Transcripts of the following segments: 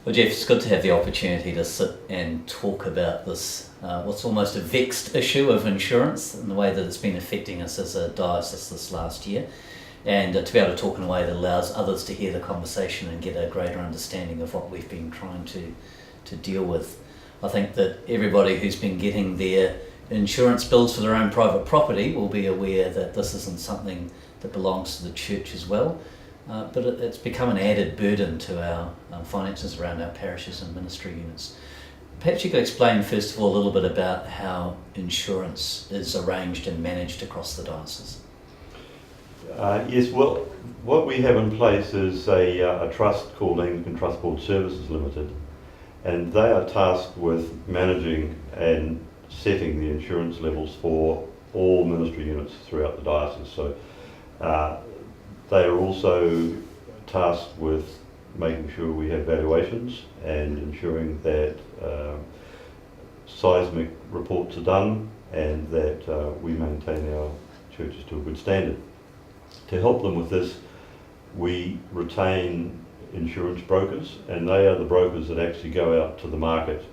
Well, Geoff, it's good to have the opportunity to sit and talk about this, what's almost a vexed issue of insurance and the way that it's been affecting us as a diocese this last year, and to be able to talk in a way that allows others to hear the conversation and get a greater understanding of what we've been trying to deal with. I think that everybody who's been getting their insurance bills for their own private property will be aware that this isn't something that belongs to the church as well. But it's become an added burden to our finances around our parishes and ministry units. Perhaps you could explain first of all a little bit about how insurance is arranged and managed across the diocese. Yes, well, what we have in place is a trust called Anglican Trust Board Services Limited, and they are tasked with managing and setting the insurance levels for all ministry units throughout the diocese. So they are also tasked with making sure we have valuations and ensuring that seismic reports are done and that we maintain our churches to a good standard. To help them with this, we retain insurance brokers, and they are the brokers that actually go out to the market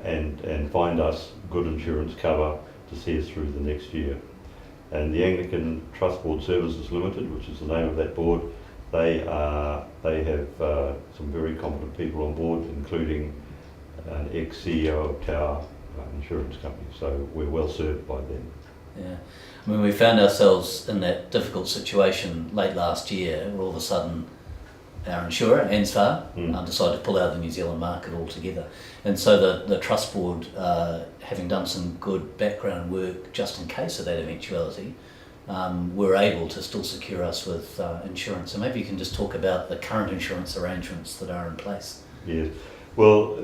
and find us good insurance cover to see us through the next year. And the Anglican Trust Board Services Limited, which is the name of that board, they have some very competent people on board, including an ex-CEO of Tower Insurance Company. So we're well served by them. Yeah, I mean, we found ourselves in that difficult situation late last year, where all of a sudden our insurer, Ansvar, decided to pull out of the New Zealand market altogether. And so the Trust Board, having done some good background work just in case of that eventuality, were able to still secure us with insurance. So maybe you can just talk about the current insurance arrangements that are in place. Yes, well,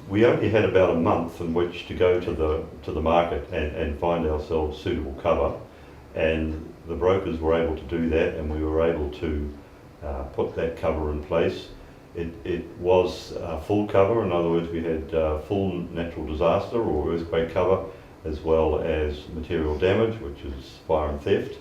we only had about a month in which to go to the market and find ourselves suitable cover, and the brokers were able to do that, and we were able to put that cover in place. It was full cover. In other words, we had full natural disaster or earthquake cover, as well as material damage, which is fire and theft,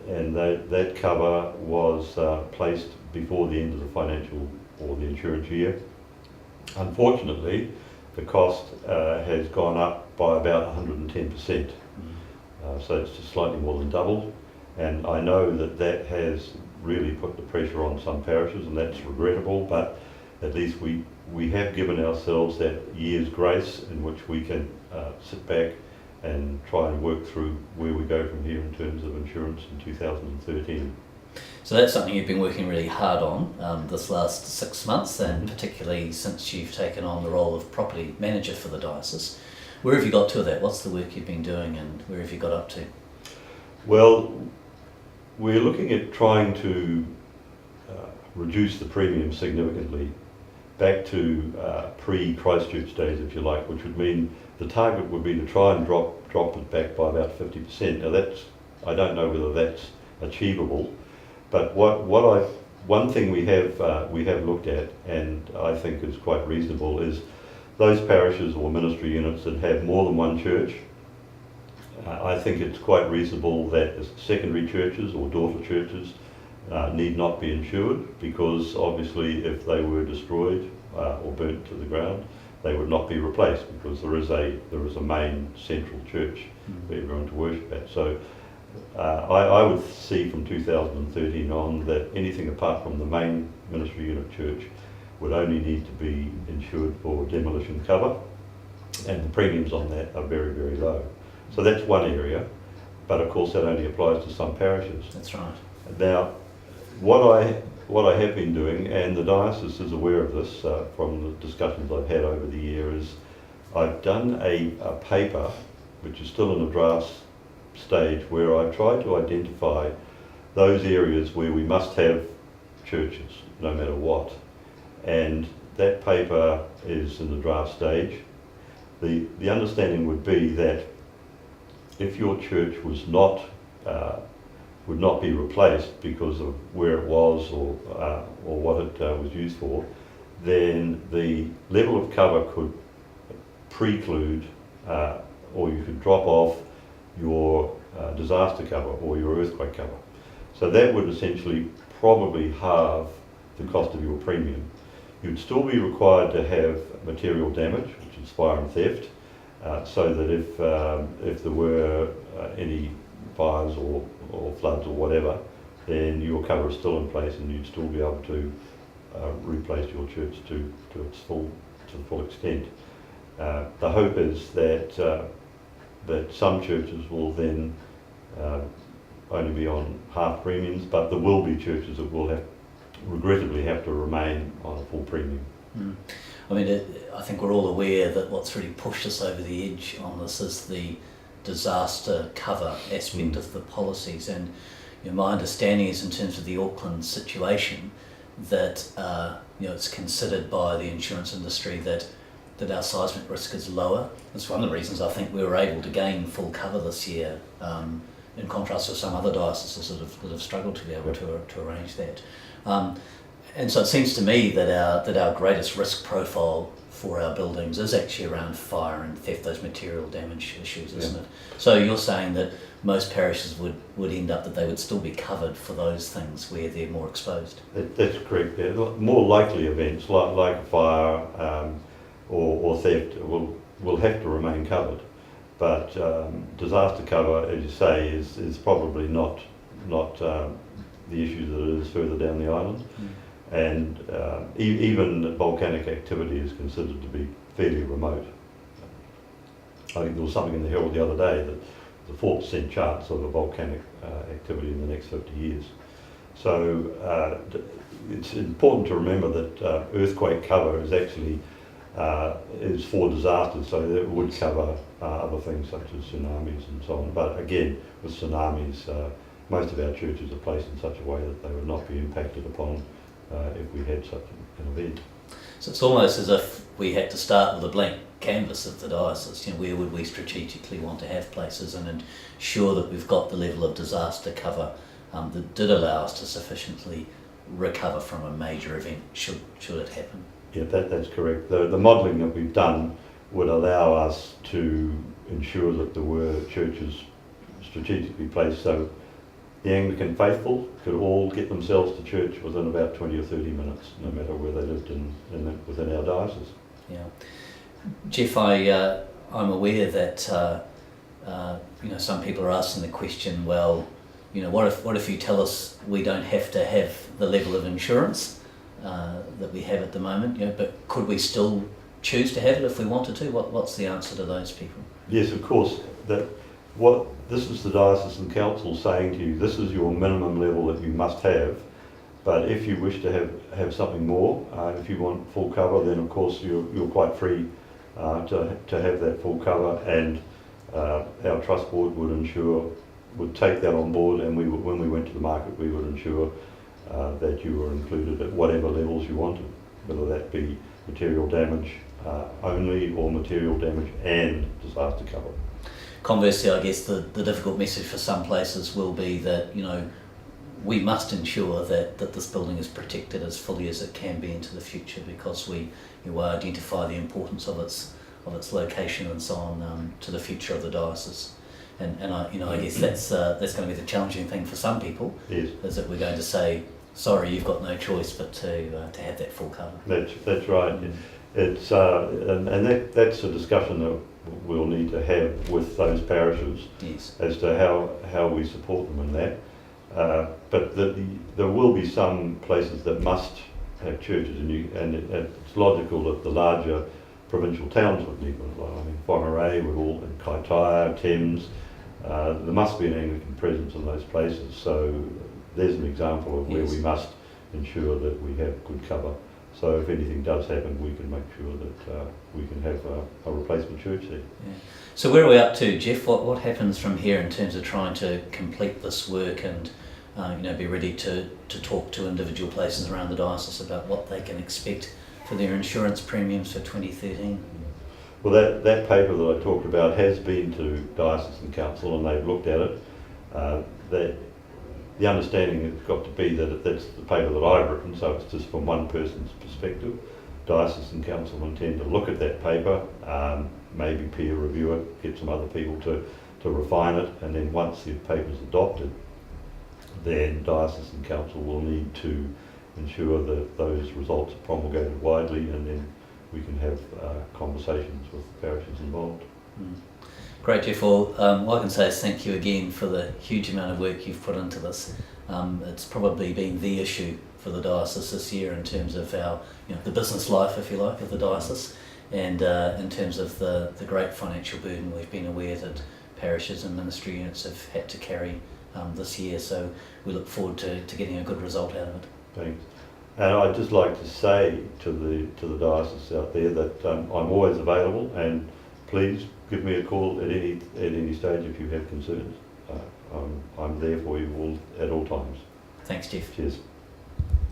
and that cover was placed before the end of the financial or the insurance year. Unfortunately, the cost has gone up by about 110%, so it's just slightly more than doubled, and I know that has really put the pressure on some parishes, and that's regrettable, but at least we have given ourselves that year's grace in which we can sit back and try and work through where we go from here in terms of insurance in 2013. So that's something you've been working really hard on this last 6 months, and particularly since you've taken on the role of property manager for the diocese. Where have you got to with that? What's the work you've been doing, and where have you got up to? Well, we're looking at trying to reduce the premium significantly back to pre-Christchurch days, if you like, which would mean the target would be to try and drop it back by about 50%. Now I don't know whether that's achievable, but one thing we have looked at, and I think is quite reasonable, is those parishes or ministry units that have more than one church. I think it's quite reasonable that secondary churches or daughter churches need not be insured, because obviously if they were destroyed or burnt to the ground, they would not be replaced, because there is a main central church for everyone to worship at. So I would see from 2013 on that anything apart from the main ministry unit church would only need to be insured for demolition cover, and the premiums on that are very, very low. So that's one area, but of course that only applies to some parishes. That's right. Now, what I have been doing, and the diocese is aware of this from the discussions I've had over the year, is I've done a paper which is still in a draft stage, where I try to identify those areas where we must have churches, no matter what. And that paper is in the draft stage. The understanding would be that if your church was not would not be replaced because of where it was or what it was used for, then the level of cover could preclude or you could drop off your disaster cover or your earthquake cover. So that would essentially probably halve the cost of your premium. You'd still be required to have material damage, which is fire and theft, so that if there were any fires or floods or whatever, then your cover is still in place and you'd still be able to replace your church to the full extent. The hope is that some churches will then only be on half premiums, but there will be churches that will regrettably have to remain on a full premium. I mean, I think we're all aware that what's really pushed us over the edge on this is the disaster cover aspect of the policies, and my understanding is, in terms of the Auckland situation, that it's considered by the insurance industry that our seismic risk is lower. That's one of the reasons I think we were able to gain full cover this year, in contrast to some other dioceses that have struggled to be able to arrange that. And so it seems to me that our greatest risk profile for our buildings is actually around fire and theft, those material damage issues, isn't it? So you're saying that most parishes would end up that they would still be covered for those things where they're more exposed? That's correct. Yeah. More likely events like fire or theft will have to remain covered. But disaster cover, as you say, is probably not the issue that it is further down the island. And even volcanic activity is considered to be fairly remote. I think there was something in the Herald the other day that the Fort sent charts of a volcanic activity in the next 50 years. So it's important to remember that earthquake cover is actually is for disasters, so that would cover other things such as tsunamis and so on. But again, with tsunamis, most of our churches are placed in such a way that they would not be impacted upon if we had such an event. So it's almost as if we had to start with a blank canvas of the diocese. Where would we strategically want to have places, and ensure that we've got the level of disaster cover that did allow us to sufficiently recover from a major event should it happen. Yeah, that's correct. The modelling that we've done would allow us to ensure that there were churches strategically placed so the Anglican faithful could all get themselves to church within about 20 or 30 minutes, no matter where they lived within our diocese. Yeah. Geoff, I'm aware that some people are asking the question, well, what if you tell us we don't have to have the level of insurance that we have at the moment, but could we still choose to have it if we wanted to? What's the answer to those people? Yes, of course. This is the Diocesan Council saying to you, this is your minimum level that you must have, but if you wish to have something more, if you want full cover, then of course you're quite free to have that full cover, and our trust board would take that on board, and when we went to the market, we would ensure that you were included at whatever levels you wanted, whether that be material damage only or material damage and disaster cover. Conversely, I guess the difficult message for some places will be that we must ensure that this building is protected as fully as it can be into the future, because we identify the importance of its location and so on to the future of the diocese. And I guess that's going to be the challenging thing for some people. Yes. Is that we're going to say, sorry, you've got no choice but to have that full cover. That's right. It's and that's a discussion that we'll need to have with those parishes. Yes. As to how we support them in that. But there will be some places that must have churches, and it's logical that the larger provincial towns would need one. I mean, Whangarei would all, and Kaitaia, Thames. There must be an Anglican presence in those places. So there's an example of where we must ensure that we have good cover. So if anything does happen, we can make sure that we can have a replacement church there. Yeah. So where are we up to, Geoff? What happens from here in terms of trying to complete this work and be ready to talk to individual places around the diocese about what they can expect for their insurance premiums for 2013? Well, that paper that I talked about has been to Diocesan Council, and they've looked at it. The understanding has got to be that that's the paper that I've written, so it's just from one person's perspective. Diocesan Council intend to look at that paper, maybe peer review it, get some other people to refine it, and then once the paper's adopted, then Diocesan Council will need to ensure that those results are promulgated widely, and then we can have conversations with the parishes involved. Mm. Great, Geoff. Well, all I can say is thank you again for the huge amount of work you've put into this. It's probably been the issue for the diocese this year in terms of our, the business life, if you like, of the diocese, and in terms of the great financial burden we've been aware that parishes and ministry units have had to carry this year. So we look forward to getting a good result out of it. Thanks. And I'd just like to say to the diocese out there that I'm always available, and please give me a call at any stage if you have concerns. I'm there for you at all times. Thanks, Geoff. Cheers.